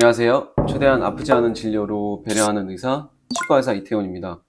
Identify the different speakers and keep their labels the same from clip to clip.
Speaker 1: 안녕하세요. 최대한 아프지 않은 진료로 배려하는 의사, 치과의사 이태훈입니다.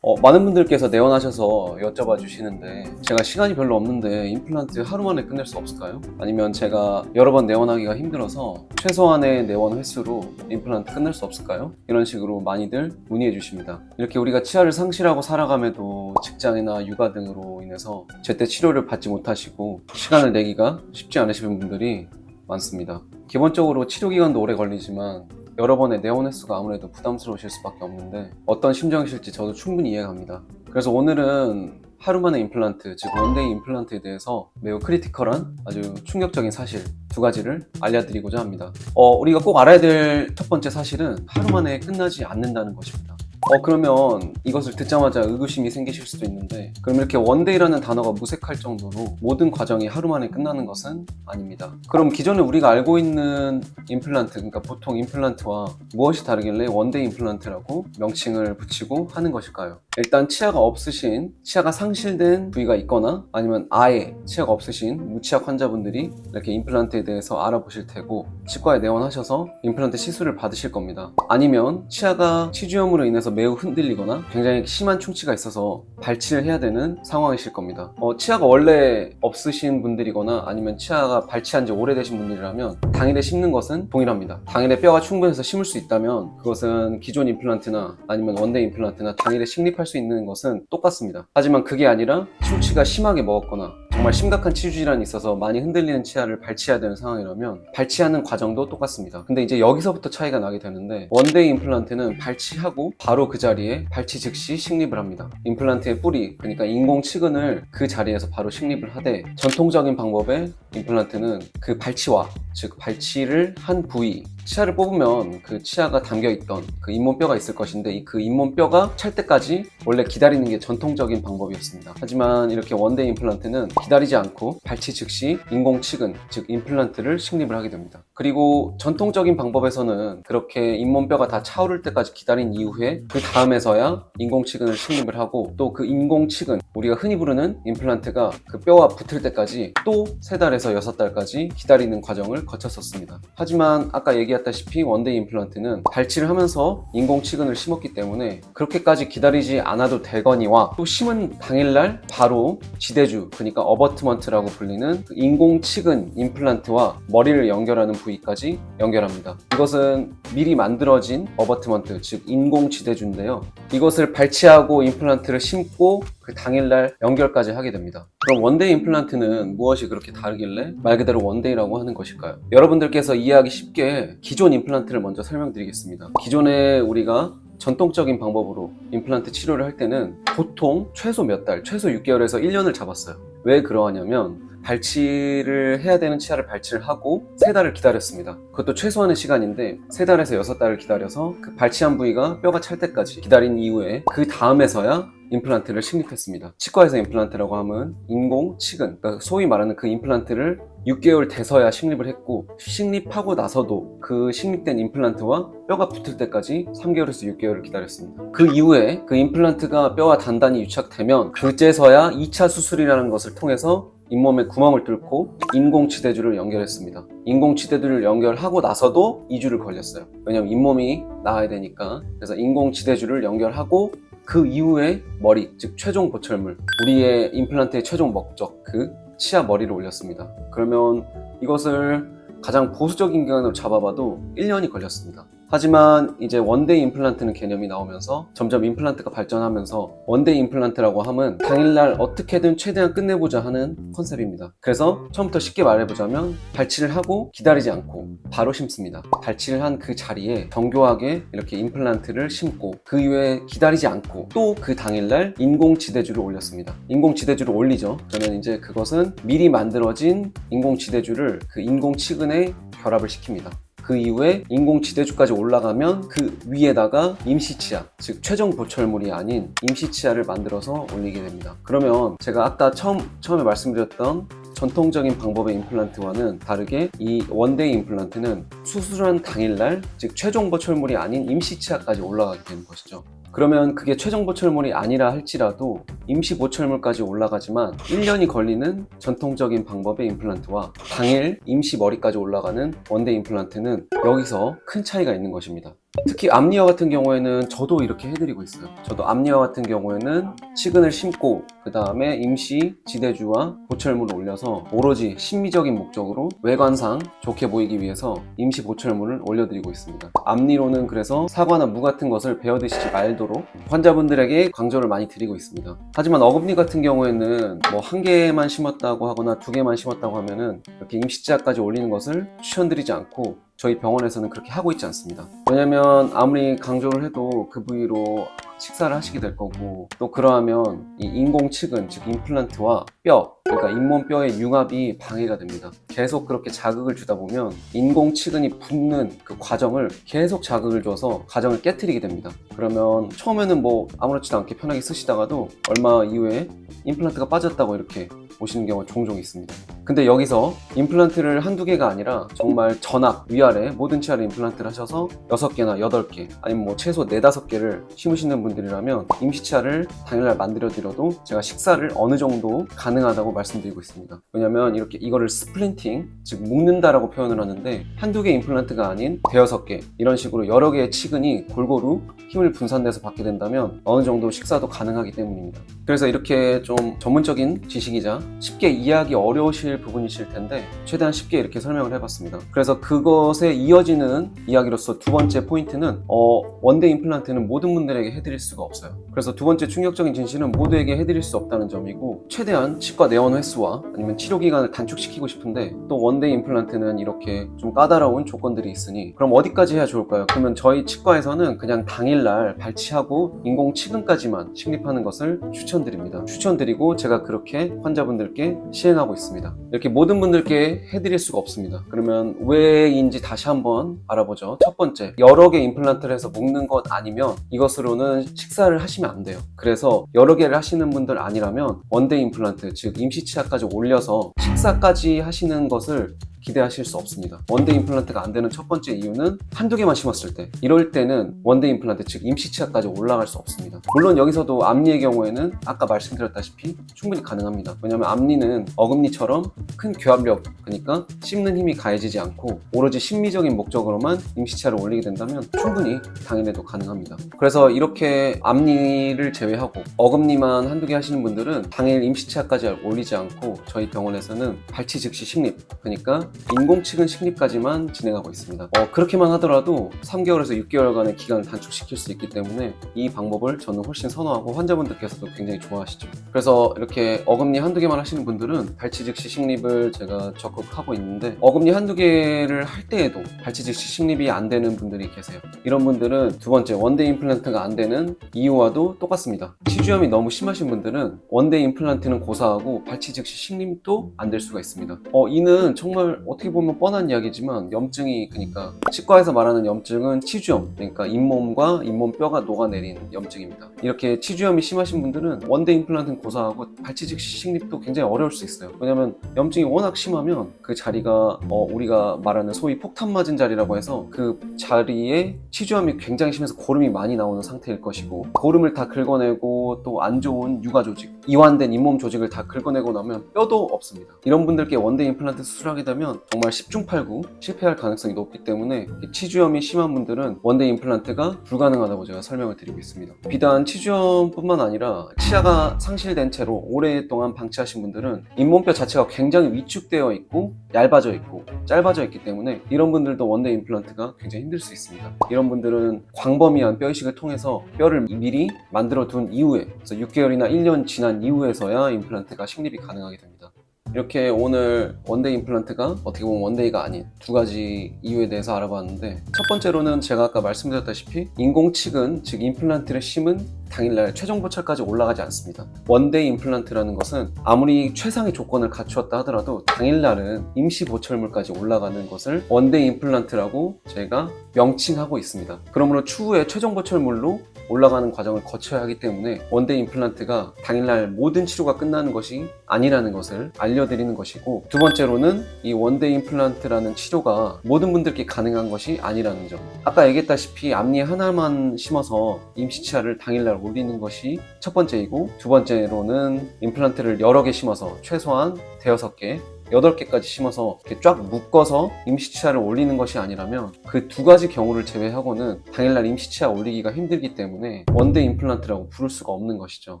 Speaker 1: 많은 분들께서 내원하셔서 여쭤봐 주시는데 제가 시간이 별로 없는데 임플란트 하루 만에 끝낼 수 없을까요? 아니면 제가 여러 번 내원하기가 힘들어서 최소한의 내원 횟수로 임플란트 끝낼 수 없을까요? 이런 식으로 많이들 문의해 주십니다. 이렇게 우리가 치아를 상실하고 살아감에도 직장이나 육아 등으로 인해서 제때 치료를 받지 못하시고 시간을 내기가 쉽지 않으신 분들이 많습니다. 기본적으로 치료 기간도 오래 걸리지만 여러 번의 내원 횟수가 아무래도 부담스러우실 수밖에 없는데 어떤 심정이실지 저도 충분히 이해가 갑니다. 그래서 오늘은 하루 만에 임플란트, 즉 원데이 임플란트에 대해서 매우 크리티컬한 아주 충격적인 사실 두 가지를 알려드리고자 합니다. 우리가 꼭 알아야 될 첫 번째 사실은 하루 만에 끝나지 않는다는 것입니다. 그러면 이것을 듣자마자 의구심이 생기실 수도 있는데, 그럼 이렇게 원데이라는 단어가 무색할 정도로 모든 과정이 하루 만에 끝나는 것은 아닙니다. 그럼 기존에 우리가 알고 있는 임플란트, 그러니까 보통 임플란트와 무엇이 다르길래 원데이 임플란트라고 명칭을 붙이고 하는 것일까요? 일단 치아가 없으신, 치아가 상실된 부위가 있거나 아니면 아예 치아가 없으신 무치아 환자분들이 이렇게 임플란트에 대해서 알아보실 테고 치과에 내원하셔서 임플란트 시술을 받으실 겁니다. 아니면 치아가 치주염으로 인해서 매우 흔들리거나 굉장히 심한 충치가 있어서 발치를 해야 되는 상황이실 겁니다. 치아가 원래 없으신 분들이거나 아니면 치아가 발치한 지 오래되신 분들이라면 당일에 심는 것은 동일합니다. 당일에 뼈가 충분해서 심을 수 있다면 그것은 기존 임플란트나 아니면 원데이 임플란트나 당일에 식립할 수 있는 것은 똑같습니다. 하지만 그게 아니라 충치가 심하게 먹었거나 정말 심각한 치주 질환이 있어서 많이 흔들리는 치아를 발치해야 되는 상황이라면 발치하는 과정도 똑같습니다. 근데 이제 여기서부터 차이가 나게 되는데, 원데이 임플란트는 발치하고 바로 그 자리에 발치 즉시 식립을 합니다. 임플란트의 뿌리, 그러니까 인공치근을 그 자리에서 바로 식립을 하되, 전통적인 방법의 임플란트는 그 발치와, 즉 발치를 한 부위, 치아를 뽑으면 그 치아가 담겨있던 그 잇몸뼈가 있을 것인데 그 잇몸뼈가 찰 때까지 원래 기다리는 게 전통적인 방법이었습니다. 하지만 이렇게 원데이 임플란트는 기다리지 않고 발치 즉시 인공치근, 즉 임플란트를 식립을 하게 됩니다. 그리고 전통적인 방법에서는 그렇게 잇몸뼈가 다 차오를 때까지 기다린 이후에 그 다음에서야 인공치근을 식립을 하고, 또 그 인공치근, 우리가 흔히 부르는 임플란트가 그 뼈와 붙을 때까지 또 3달에서 6달까지 기다리는 과정을 거쳤었습니다. 하지만 아까 얘기했다시피 원데이 임플란트는 발치를 하면서 인공치근을 심었기 때문에 그렇게까지 기다리지 않아도 되거니와, 또 심은 당일날 바로 지대주, 그러니까 어버트먼트라고 불리는 그 인공치근 임플란트와 머리를 연결하는 부위까지 연결합니다. 이것은 미리 만들어진 어버트먼트, 즉 인공지대주인데요. 이것을 발치하고 임플란트를 심고 그 당일날 연결까지 하게 됩니다. 그럼 원데이 임플란트는 무엇이 그렇게 다르길래 말 그대로 원데이라고 하는 것일까요? 여러분들께서 이해하기 쉽게 기존 임플란트를 먼저 설명드리겠습니다. 기존에 우리가 전통적인 방법으로 임플란트 치료를 할 때는 보통 최소 몇 달, 최소 6개월에서 1년을 잡았어요. 왜 그러하냐면 발치를 해야 되는 치아를 발치를 하고 3달을 기다렸습니다. 그것도 최소한의 시간인데 3달에서 6달을 기다려서 그 발치한 부위가 뼈가 찰 때까지 기다린 이후에 그 다음에서야 임플란트를 식립했습니다. 치과에서 임플란트라고 하면 인공치근, 그러니까 소위 말하는 그 임플란트를 6개월 돼서야 식립을 했고, 식립하고 나서도 그 식립된 임플란트와 뼈가 붙을 때까지 3개월에서 6개월을 기다렸습니다. 그 이후에 그 임플란트가 뼈와 단단히 유착되면 그제서야 2차 수술이라는 것을 통해서 잇몸에 구멍을 뚫고 인공치대주를 연결했습니다. 인공치대주를 연결하고 나서도 2주를 걸렸어요. 왜냐면 잇몸이 나와야 되니까. 그래서 인공치대주를 연결하고 그 이후에 머리, 즉 최종 보철물, 우리의 임플란트의 최종 목적, 그 치아 머리를 올렸습니다. 그러면 이것을 가장 보수적인 기간으로 잡아봐도 1년이 걸렸습니다. 하지만 이제 원데이 임플란트는 개념이 나오면서 점점 임플란트가 발전하면서 원데이 임플란트라고 하면 당일날 어떻게든 최대한 끝내보자 하는 컨셉입니다. 그래서 처음부터 쉽게 말해보자면 발치를 하고 기다리지 않고 바로 심습니다. 발치를 한 그 자리에 정교하게 이렇게 임플란트를 심고 그 이후에 기다리지 않고 또 그 당일날 인공지대주를 올렸습니다. 인공지대주를 올리죠. 그러면 이제 그것은 미리 만들어진 인공지대주를 그 인공치근에 결합을 시킵니다. 그 이후에 인공지대주까지 올라가면 그 위에다가 임시치아, 즉 최종 보철물이 아닌 임시치아를 만들어서 올리게 됩니다. 그러면 제가 아까 처음에 말씀드렸던 전통적인 방법의 임플란트와는 다르게 이 원데이 임플란트는 수술한 당일날, 즉 최종 보철물이 아닌 임시치아까지 올라가게 되는 것이죠. 그러면 그게 최종 보철물이 아니라 할지라도 임시 보철물까지 올라가지만 1년이 걸리는 전통적인 방법의 임플란트와 당일 임시 머리까지 올라가는 원데이 임플란트는 여기서 큰 차이가 있는 것입니다. 특히 앞니어 같은 경우에는 저도 이렇게 해드리고 있어요. 저도 앞니어 같은 경우에는 치근을 심고 그 다음에 임시 지대주와 보철물을 올려서 오로지 심미적인 목적으로 외관상 좋게 보이기 위해서 임시 보철물을 올려드리고 있습니다. 앞니로는 그래서 사과나 무 같은 것을 베어 드시지 말도록 환자분들에게 강조를 많이 드리고 있습니다. 하지만 어금니 같은 경우에는 뭐 한 개만 심었다고 하거나 두 개만 심었다고 하면은 이렇게 임시치아까지 올리는 것을 추천드리지 않고 저희 병원에서는 그렇게 하고 있지 않습니다. 왜냐면 아무리 강조를 해도 그 부위로 식사를 하시게 될 거고, 또 그러하면 이 인공치근, 즉 임플란트와 뼈, 그러니까 잇몸뼈의 융합이 방해가 됩니다. 계속 그렇게 자극을 주다 보면 인공치근이 붙는 그 과정을 계속 자극을 줘서 과정을 깨트리게 됩니다. 그러면 처음에는 뭐 아무렇지도 않게 편하게 쓰시다가도 얼마 이후에 임플란트가 빠졌다고 이렇게 오시는 경우가 종종 있습니다. 근데 여기서 임플란트를 한두 개가 아니라 정말 전악, 위아래 모든 치아를 임플란트를 하셔서 6개나 8개 아니면 뭐 최소 4, 5개를 심으시는 분들이라면 임시치아를 당일날 만들어 드려도 제가 식사를 어느 정도 가능하다고 말씀드리고 있습니다. 왜냐면 이렇게 이거를 스플린팅, 즉 묶는다라고 표현을 하는데 한두 개 임플란트가 아닌 5-6개 이런 식으로 여러 개의 치근이 골고루 힘을 분산돼서 받게 된다면 어느 정도 식사도 가능하기 때문입니다. 그래서 이렇게 좀 전문적인 지식이자 쉽게 이해하기 어려우실 부분이실 텐데 최대한 쉽게 이렇게 설명을 해봤습니다. 그래서 그것에 이어지는 이야기로서 두 번째 포인트는 원데이 임플란트는 모든 분들에게 해드릴 수가 없어요. 그래서 두 번째 충격적인 진실은 모두에게 해드릴 수 없다는 점이고, 최대한 치과 내원 횟수와 아니면 치료 기간을 단축시키고 싶은데 또 원데이 임플란트는 이렇게 좀 까다로운 조건들이 있으니 그럼 어디까지 해야 좋을까요? 그러면 저희 치과에서는 그냥 당일날 발치하고 인공치근까지만 식립하는 것을 추천드리고 제가 그렇게 환자분들께 시행하고 있습니다. 이렇게 모든 분들께 해드릴 수가 없습니다. 그러면 왜인지 다시 한번 알아보죠. 첫 번째, 여러 개 임플란트를 해서 묶는 것 아니면 이것으로는 식사를 하시면 안 돼요. 그래서 여러 개를 하시는 분들 아니라면 원데이 임플란트, 즉 임시치아까지 올려서 식사까지 하시는 것을 기대하실 수 없습니다. 원데이 임플란트가 안 되는 첫 번째 이유는 한두 개만 심었을 때, 이럴 때는 원데이 임플란트, 즉 임시치아까지 올라갈 수 없습니다. 물론 여기서도 앞니의 경우에는 아까 말씀드렸다시피 충분히 가능합니다. 왜냐하면 앞니는 어금니처럼 큰 교합력, 그러니까 씹는 힘이 가해지지 않고 오로지 심미적인 목적으로만 임시치아를 올리게 된다면 충분히 당일에도 가능합니다. 그래서 이렇게 앞니를 제외하고 어금니만 한두 개 하시는 분들은 당일 임시치아까지 올리지 않고 저희 병원에서는 발치 즉시 식립, 그러니까 인공치근 식립까지만 진행하고 있습니다. 그렇게만 하더라도 3개월에서 6개월간의 기간을 단축시킬 수 있기 때문에 이 방법을 저는 훨씬 선호하고 환자분들께서도 굉장히 좋아하시죠. 그래서 이렇게 어금니 한두 개만 하시는 분들은 발치 즉시 식립을 제가 적극 하고 있는데, 어금니 한두 개를 할 때에도 발치 즉시 식립이 안 되는 분들이 계세요. 이런 분들은 두 번째, 원데이 임플란트가 안 되는 이유와도 똑같습니다. 치주염이 너무 심하신 분들은 원데이 임플란트는 고사하고 발치 즉시 식립도 안 될 수가 있습니다. 이는 정말 어떻게 보면 뻔한 이야기지만 염증이, 그러니까 치과에서 말하는 염증은 치주염, 그러니까 잇몸과 잇몸뼈가 녹아내린 염증입니다. 이렇게 치주염이 심하신 분들은 원데이 임플란트는 고사하고 발치 즉시 식립도 굉장히 어려울 수 있어요. 왜냐면 염증이 워낙 심하면 그 자리가 우리가 말하는 소위 폭탄 맞은 자리라고 해서 그 자리에 치주염이 굉장히 심해서 고름이 많이 나오는 상태일 것이고, 고름을 다 긁어내고 또 안 좋은 육아 조직, 이완된 잇몸 조직을 다 긁어내고 나면 뼈도 없습니다. 이런 분들께 원데이 임플란트 수술하게 되면 정말 10중8구 실패할 가능성이 높기 때문에 치주염이 심한 분들은 원데이 임플란트가 불가능하다고 제가 설명을 드리고 있습니다. 비단 치주염뿐만 아니라 치아가 상실된 채로 오랫동안 방치하신 분들은 잇몸뼈 자체가 굉장히 위축되어 있고 얇아져 있고 짧아져 있기 때문에 이런 분들도 원데이 임플란트가 굉장히 힘들 수 있습니다. 이런 분들은 광범위한 뼈 이식을 통해서 뼈를 미리 만들어 둔 이후에, 그래서 6개월이나 1년 지난 이후에서야 임플란트가 식립이 가능하게 됩니다. 이렇게 오늘 원데이 임플란트가 어떻게 보면 원데이가 아닌 두 가지 이유에 대해서 알아봤는데, 첫 번째로는 제가 아까 말씀드렸다시피 인공치근, 즉 임플란트를 심은 당일날 최종 보철까지 올라가지 않습니다. 원데이 임플란트라는 것은 아무리 최상의 조건을 갖추었다 하더라도 당일날은 임시 보철물까지 올라가는 것을 원데이 임플란트라고 저희가 명칭하고 있습니다. 그러므로 추후에 최종 보철물로 올라가는 과정을 거쳐야 하기 때문에 원데이 임플란트가 당일날 모든 치료가 끝나는 것이 아니라는 것을 알려드리는 것이고, 두 번째로는 이 원데이 임플란트라는 치료가 모든 분들께 가능한 것이 아니라는 점. 아까 얘기했다시피 앞니 하나만 심어서 임시치아를 당일날 올리는 것이 첫 번째이고, 두 번째로는 임플란트를 여러 개 심어서 최소한 대여섯 개 8개까지 심어서 이렇게 쫙 묶어서 임시치아를 올리는 것이 아니라면 그 두 가지 경우를 제외하고는 당일날 임시치아 올리기가 힘들기 때문에 원데이 임플란트라고 부를 수가 없는 것이죠.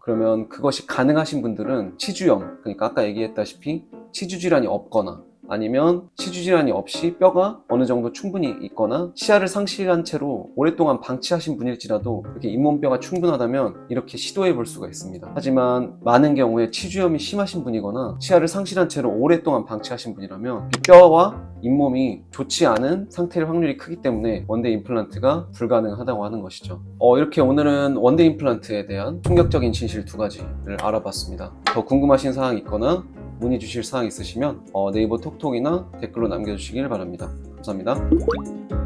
Speaker 1: 그러면 그것이 가능하신 분들은 치주염, 그러니까 아까 얘기했다시피 치주질환이 없거나 아니면 치주질환이 없이 뼈가 어느 정도 충분히 있거나 치아를 상실한 채로 오랫동안 방치하신 분일지라도 이렇게 잇몸뼈가 충분하다면 이렇게 시도해 볼 수가 있습니다. 하지만 많은 경우에 치주염이 심하신 분이거나 치아를 상실한 채로 오랫동안 방치하신 분이라면 뼈와 잇몸이 좋지 않은 상태일 확률이 크기 때문에 원데이 임플란트가 불가능하다고 하는 것이죠. 이렇게 오늘은 원데이 임플란트에 대한 충격적인 진실 두 가지를 알아봤습니다. 더 궁금하신 사항이 있거나 문의 주실 사항 있으시면 네이버 톡톡이나 댓글로 남겨주시길 바랍니다. 감사합니다.